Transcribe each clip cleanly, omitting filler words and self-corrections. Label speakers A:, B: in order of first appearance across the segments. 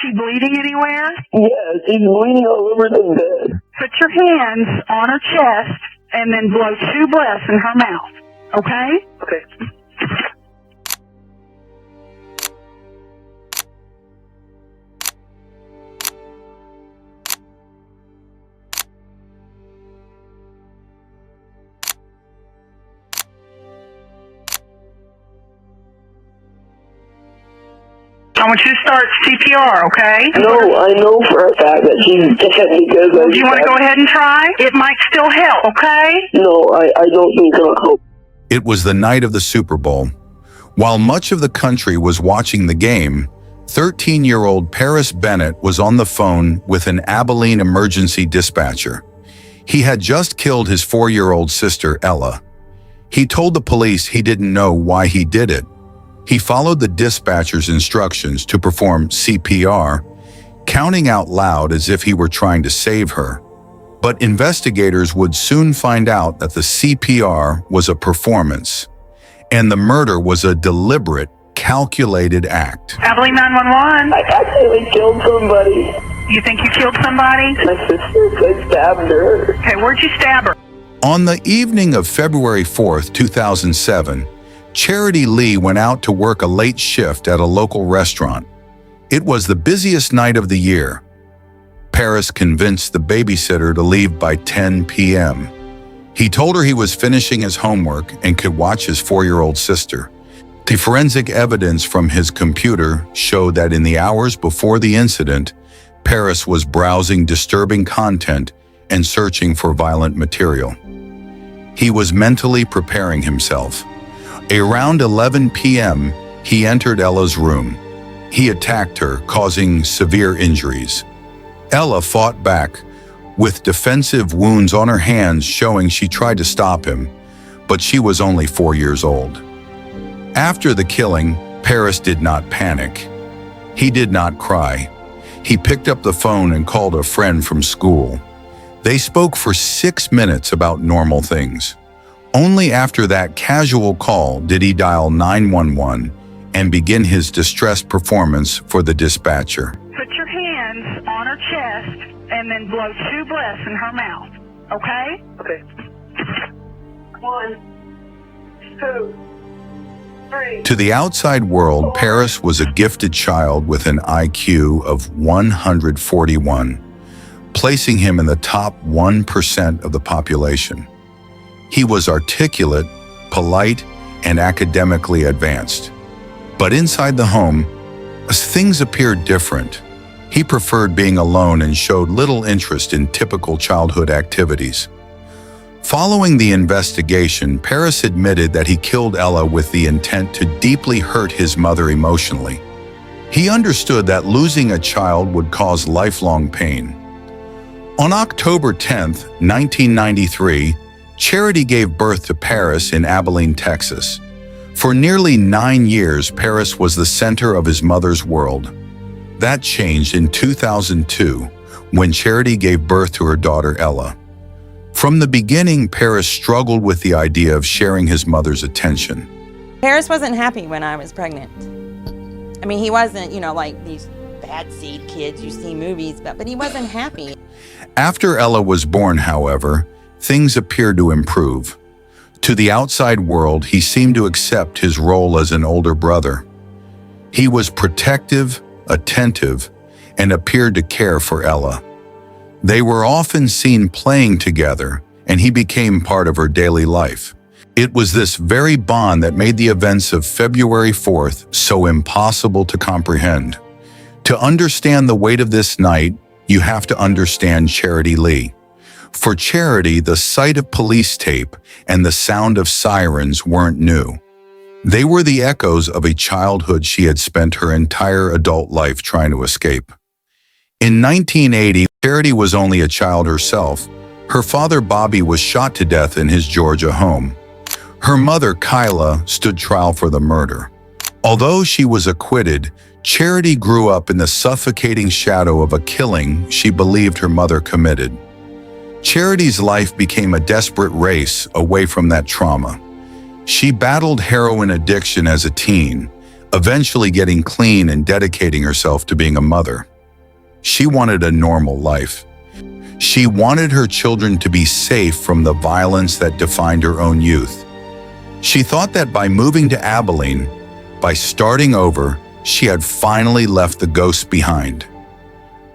A: she bleeding anywhere?
B: Yeah, she's bleeding all over the bed.
A: Put your hands on her chest and then blow 2 breaths in her mouth. Okay?
B: Okay.
A: I want you to start CPR, okay?
B: No, I know for a fact that she's dead because
A: Do you want to go ahead and try? It might still help, okay?
B: No, I don't think it'll help.
C: It was the night of the Super Bowl. While much of the country was watching the game, 13-year-old Paris Bennett was on the phone with an Abilene emergency dispatcher. He had just killed his 4-year-old sister, Ella. He told the police he didn't know why he did it. He followed the dispatcher's instructions to perform CPR, counting out loud as if he were trying to save her. But investigators would soon find out that the CPR was a performance, and the murder was a deliberate, calculated act.
A: Abilene 911.
B: I accidentally killed somebody.
A: You think you killed somebody?
B: My sister, I stabbed her.
A: Okay, where'd you stab her?
C: On the evening of February 4th, 2007, Charity Lee went out to work a late shift at a local restaurant. It was the busiest night of the year. Paris convinced the babysitter to leave by 10 p.m. He told her he was finishing his homework and could watch his 4-year-old sister. The forensic evidence from his computer showed that in the hours before the incident, Paris was browsing disturbing content and searching for violent material. He was mentally preparing himself. Around 11 p.m., he entered Ella's room. He attacked her, causing severe injuries. Ella fought back, with defensive wounds on her hands showing she tried to stop him, but she was only 4 years old. After the killing, Paris did not panic. He did not cry. He picked up the phone and called a friend from school. They spoke for 6 minutes about normal things. Only after that casual call did he dial 911 and begin his distress performance for the dispatcher.
A: Put your hands on her chest and then blow 2 breaths in her mouth. Okay?
B: Okay. 1, 2, 3.
C: To the outside world, Paris was a gifted child with an IQ of 141, placing him in the top 1% of the population. He was articulate, polite, and academically advanced. But inside the home, things appeared different. He preferred being alone and showed little interest in typical childhood activities. Following the investigation, Paris admitted that he killed Ella with the intent to deeply hurt his mother emotionally. He understood that losing a child would cause lifelong pain. On October 10, 1993, Charity gave birth to Paris in Abilene, Texas. For nearly 9 years, Paris was the center of his mother's world. That changed in 2002, when Charity gave birth to her daughter Ella. From the beginning, Paris struggled with the idea of sharing his mother's attention.
D: Paris wasn't happy when I was pregnant. I mean, he wasn't, like these bad seed kids you see in movies, but he wasn't happy.
C: After Ella was born, however, things appeared to improve. To the outside world, he seemed to accept his role as an older brother. He was protective, attentive, and appeared to care for Ella. They were often seen playing together, and he became part of her daily life. It was this very bond that made the events of February 4th so impossible to comprehend. To understand the weight of this night, you have to understand Charity Lee. For Charity, the sight of police tape and the sound of sirens weren't new. They were the echoes of a childhood she had spent her entire adult life trying to escape. In 1980, Charity was only a child herself. Her father, Bobby, was shot to death in his Georgia home. Her mother, Kyla, stood trial for the murder. Although she was acquitted, Charity grew up in the suffocating shadow of a killing she believed her mother committed. Charity's life became a desperate race away from that trauma. She battled heroin addiction as a teen, eventually getting clean and dedicating herself to being a mother. She wanted a normal life. She wanted her children to be safe from the violence that defined her own youth. She thought that by moving to Abilene, by starting over, she had finally left the ghosts behind.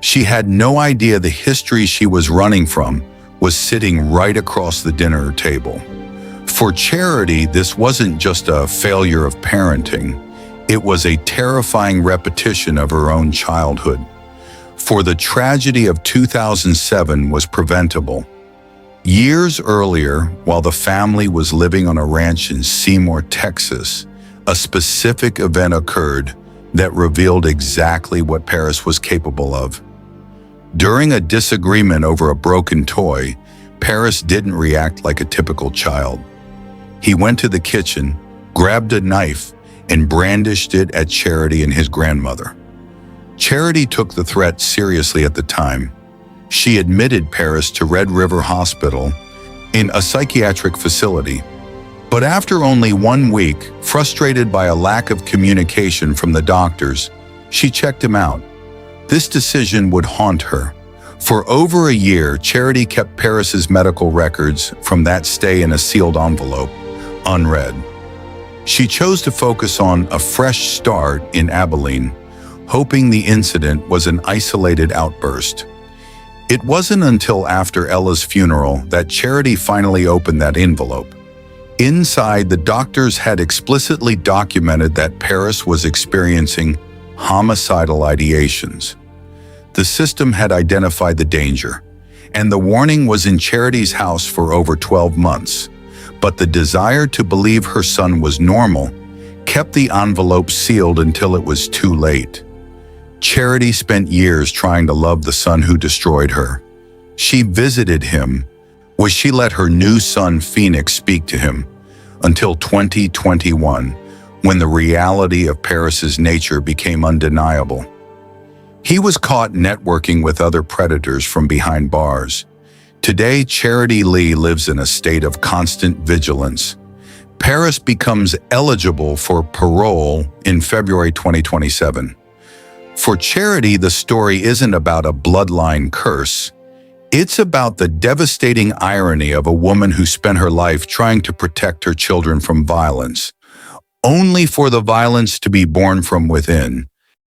C: She had no idea the history she was running from was sitting right across the dinner table. For Charity, this wasn't just a failure of parenting. It was a terrifying repetition of her own childhood. For the tragedy of 2007 was preventable. Years earlier, while the family was living on a ranch in Seymour, Texas, a specific event occurred that revealed exactly what Paris was capable of. During a disagreement over a broken toy, Paris didn't react like a typical child. He went to the kitchen, grabbed a knife, and brandished it at Charity and his grandmother. Charity took the threat seriously at the time. She admitted Paris to Red River Hospital in a psychiatric facility. But after only 1 week, frustrated by a lack of communication from the doctors, she checked him out. This decision would haunt her. For over a year, Charity kept Paris's medical records from that stay in a sealed envelope, unread. She chose to focus on a fresh start in Abilene, hoping the incident was an isolated outburst. It wasn't until after Ella's funeral that Charity finally opened that envelope. Inside, the doctors had explicitly documented that Paris was experiencing homicidal ideations. The system had identified the danger, and the warning was in Charity's house for over 12 months. But the desire to believe her son was normal kept the envelope sealed until it was too late. Charity spent years trying to love the son who destroyed her. She visited him, where she let her new son Phoenix speak to him, until 2021, when the reality of Paris's nature became undeniable. He was caught networking with other predators from behind bars. Today, Charity Lee lives in a state of constant vigilance. Paris becomes eligible for parole in February 2027. For Charity, the story isn't about a bloodline curse. It's about the devastating irony of a woman who spent her life trying to protect her children from violence, only for the violence to be born from within,